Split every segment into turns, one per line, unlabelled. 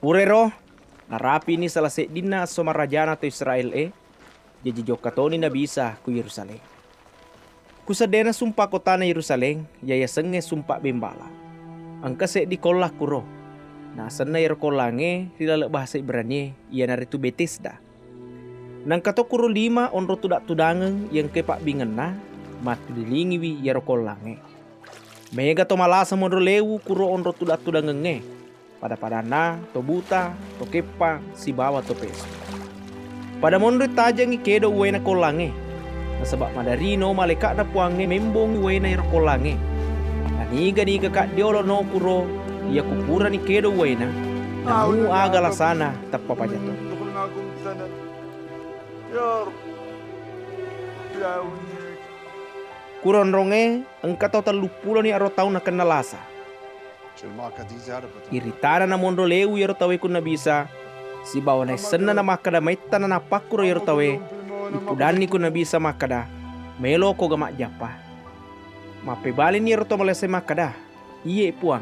Purero, narapi ni salasek dinna somarajana to Israel jadi jokatoni na bisa ku Yerusalem. Kusadena sumpa kota na Yerusalem, yaya senge sumpa bembala. Angka se di kolah kuro. Na sana yer kolange rilala bahasa Ibrani ia naritu Betesda. Nang kato kuro 5 onro tudak tudangeng yang kepak bingena matu dilingi wi yer kolange. Mega to malasa modro lewu kuro onro tudak tudangenge. Pada padana to buta to kepa si bawa to peso. Pada mondro tajangi kedo uwena kolange. Nasabak madarino maleka na puange membong uwena yer kolange. Niga kak diolo no kuro ia kupura ni kedo uwena. Namu agala sana tappa pajato. Kuron ronge engkau tahu 30 ni aro tahu na kenalasa. Iritana na mondo lewu yero tawe kun na bisa. Si bawa na senna na makada maita na napakuro yero tawe. Ikudani kun na bisa makada. Melo ko gamak japa. Mape bali ni yero to malese makada. Iye puang.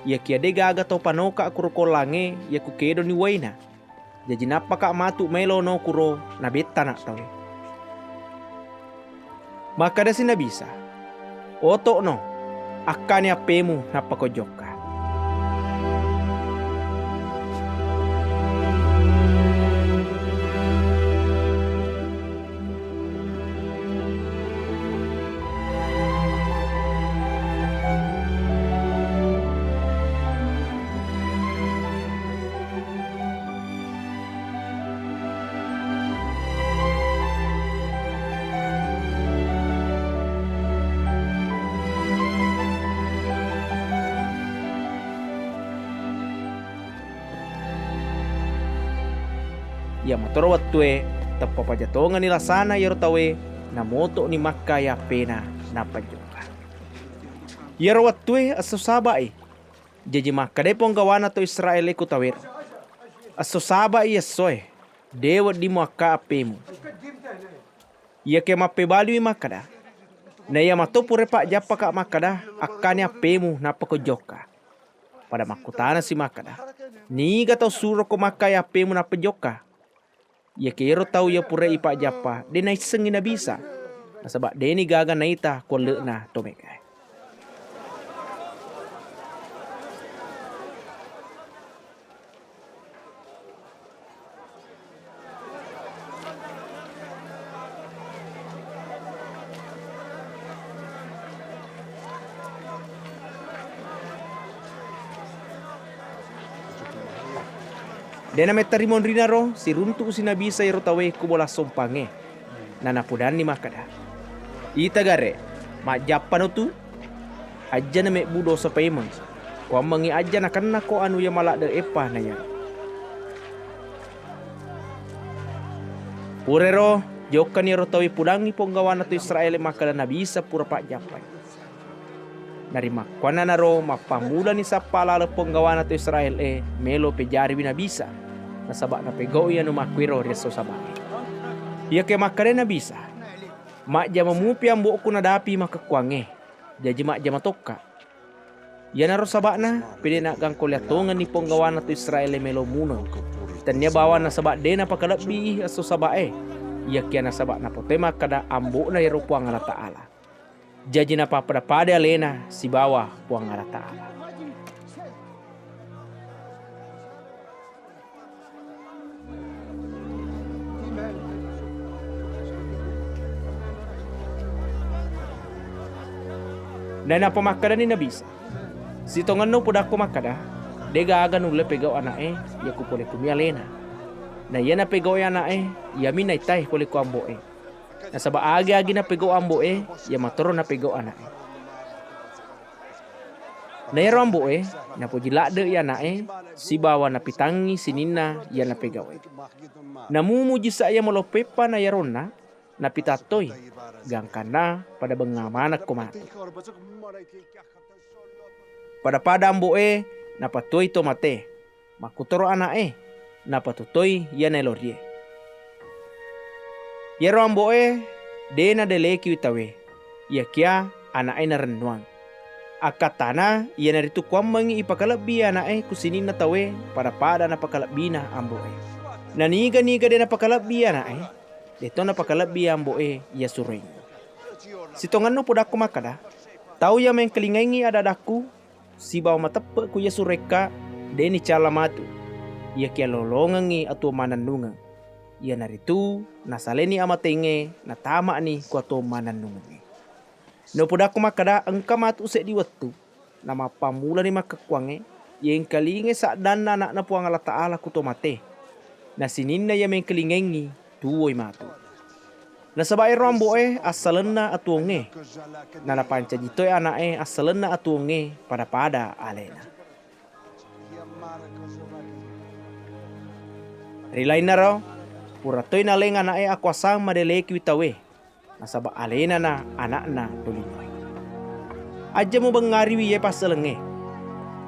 Ia kia dega aga to panoka kuro kolange ia ku kedo ni waina. Jadi napa kak matu melo no kuro na beta nak tawe. Makada si na bisa. Oto no. Akani apemu napa ko joka. Ia motor watue tappa pajatongan nila sana yero tawe na moto ni makka ya pena na pajoka. Yero watue aso sabai. Jadi makka depong gawana to Israel ku tawer. Aso sabai asoe. Dewa di makka apemu. Ia ke mape balui makada. Na ia mato pure pak japa kak makada akane apemu na pakojoka. Pada makutana si makada. Niga tau suro ko makka ya apemu na pajoka. Ia kero tau ia pura ipak japa, de na iseng na bisa. Nasabak de ni gaga na ita ko le na tomekai. Dena metarimon rinaro si runtu si nabisa yero tawe ku bola sompange. Nana pudan ni makada. Ita gare mak japan tu aja na mek budo sa payment. Ko mangi aja na kanna ko anu ya malak de epa na ya. Purero jokan yero tawe pudangi ponggawana tu Israel makada nabisa pura pak japan. Dari makwana naro mapamula ni sapala le ponggawana tu Israel melo pejari bina bisa. Nasabak na pegau ia no makwiro reso sabak. Ia ke makare na bisa. Mak jama mupi ambo ku na dapi makakuange. Jadi mak jama toka. Ia naro sabak na pede nak gang koliatongan ni ponggawana tu Israel melo muno. Tanya bawa na sabak de na pakalabi aso sabak Ia kia na sabak na potema kada ambo na yero puang Allah Ta'ala. Jadi na pada alena si bawa puang Allah Ta'ala. Dan apa makada ni nabisa. Si tongan no pudak ko makada. Dega aga nule pegau anae. Ya ku pole kumia lena. Na iya na pegau anae. Ya mina itai pole ku amboe. Na sabak agi na pegau amboe. Ya matoro na pegau anae. Na yero amboe. Na po jilade ya anae. Si bawa na pitangi sinina ya na pegau. Na mumuji saya molopepa na yarona. Na pitatoy. Gangkana pada bengamana ko mati. Pada amboe na patoy to mate. Makutoro anae na patutoy ya nelorie. Yero amboe de na deleki utawe. Ya kia anae na renwang. Akatana ia naritu kuammangi ipakalabi anae kusini na tawe pada na pakalabi na amboe. Naniga de na pakalabi anae deto na pakalabi amboe ia suring. Sitongan no podako makada tau ya main kelingengi ada daku si bawa matepe ku ia sureka deni cala matu ia kia lolongangi atu mananunga ia naritu nasaleni amatenge na tama ni ku atu mananunga. No podako makada engka matu se di watu nama pamula ni makakwange yang kalinge sak dan anak na puang Allah Ta'ala ku tomate na sininna ya main kelingengi tuoi matu. Na sabai romboe asalena atuonge na panca jitoy anae asalena atuonge pada alena. Rilay na raw puratoy na leng anae akwasang madeleki witawe nasaba alena na anak na tulinoy. Aja mo bangari wiye pasalenge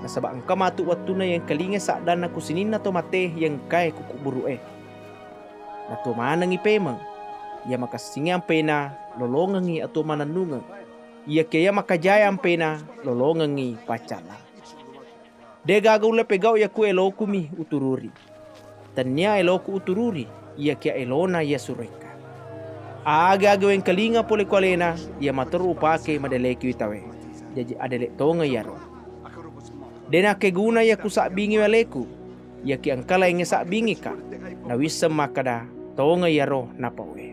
nasaba ang kamatu watu na yang kalinge sakdan na kusinin na tomate yang kay kukuburue na tumanang ipemang ia makasingi ang pena lolongangi atau mananungang ia kaya makajaya ang pena lolongangi pacala. De gagaw le pegaw ya ku eloku mi utururi tanya eloku utururi ia kaya elona ia sureka. Aga gawin kalinga pole kwalena ia maturu upake madeleki witawe jadi adele tonga yaro. Dena keguna ya ku sakbingi waleku ia ki angkala inge sakbingi ka na wisem makada tonga yaro napawe.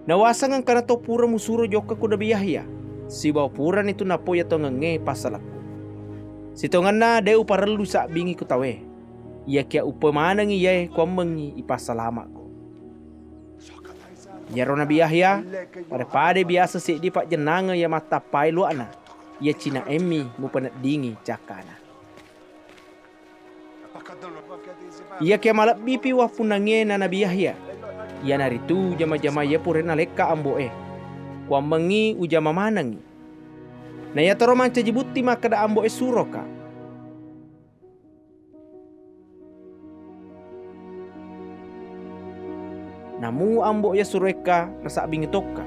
Nawasang ang kanato pura musuro joka ko nabiyahya si baw pura nito napo ya tongenge pasalaku. Si tongan na de uparelu sakbingi ku tawe ia kia upamanang iya kuamangi ipasalama ko. Yaro na biyahya pada biasa si di pak jenanga ya mata pai luana ia cina emi mupanat dingi cakana. Ia kia malap bipi wapunange na nabiyahya ia naritu jama-jama ia purena leka amboe kuamangi ujama manangi na ia toro manca jibuti makada amboe suroka. Namu ambo ya sureka nasa abingi toka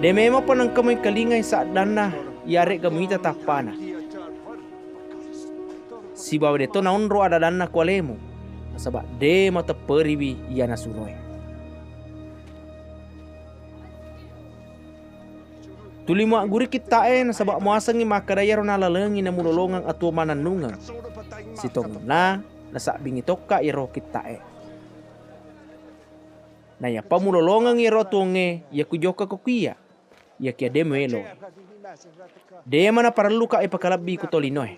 de mema panang kamay kalingay sa dana yare gamita tapana si bawa deto naunro ada dana kualemu nasaba de mata periwi ia nasuroy. Tuli mo guri kita nasaba muasangi makadaya ron nalalengi na mulolongang atu mananungang si tong na nasa bingi toka iro kita na ya pamulolongang iro tuonge ya kujoka kukia ya kia demelo de mana perlu ka ipakalabi ku tolinoy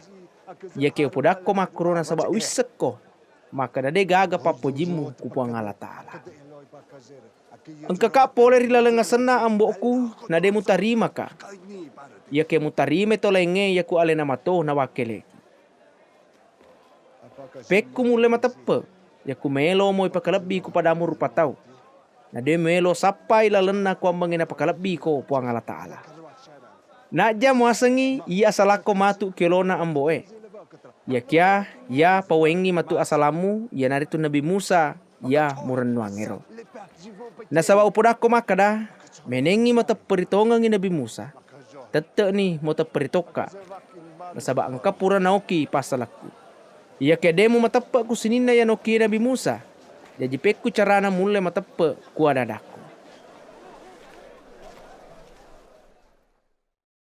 ya kia podako makro nasaba wiseko maka dade gaga papojimu kupuang Allah Ta'ala. Engka ka pole rilalenga sena amboku na de mutarima ka ya ke mutarime tolenge ya ku alena mato na wakele pekku mule matepe ya ku melo mo ipakalabi ku padamu rupa tau na de melo sapai lalena ku ambangena pakalabi ko puang Allah Ta'ala. Naja muasangi ia salako matu kelona amboe ya kia ya pawengi matu asalamu ya naritu Nabi Musa ya murenwangero. Nasaba upodako makada menengi mata peritongangi Nabi Musa tete ni mata peritoka nasaba angka pura naoki pasalaku ya kia demu matape ku sinina ya noki Nabi Musa jadi peku carana mule matape ku adadaku.